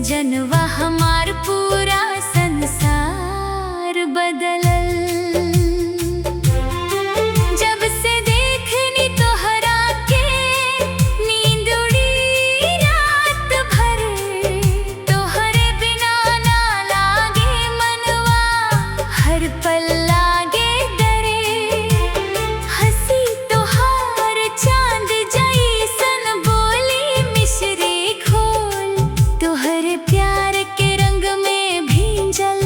जनवा हमार पूरा संसार बदलल। जब से देखनी तोहरा के नींद उड़ी रात भर, तोहरे बिना ना लागे मनवा, हर पल लागे डरे। हंसी तोहार चांद जैसन बोली मिश्री घोल, तोहरे प्यार के रंग में भींजल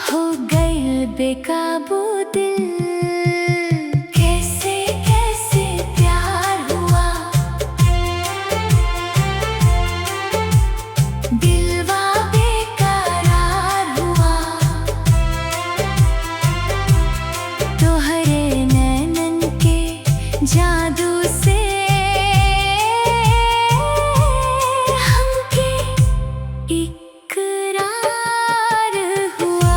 हो गए बेकाबू दिल। कैसे कैसे प्यार हुआ, दिलवा बेकरार हुआ। तोहरे नैनन के जादू से हमके इकरार हुआ।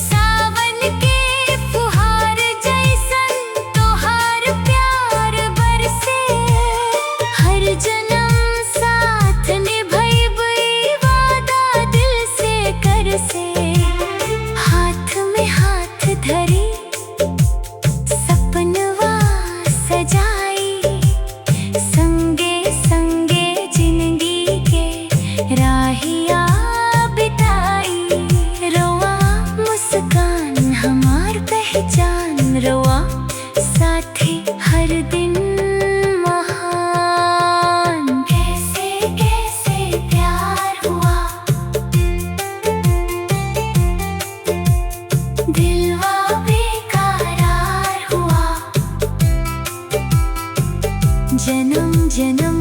सावन के फुहार जैसन तोहार प्यार बरसे, हर जन्म साथ निभइबई वादा दिल से करसे। हाथ में हाथ धरी सपनवा सजाई, संगे संगे जिंदगी के राहिया बिताई। रोआ मुस्कान हमार पहचान, रोआ साथी हर दिन महान। कैसे कैसे प्यार हुआ, दिलवा बेकरार हुआ। जन्म जन्म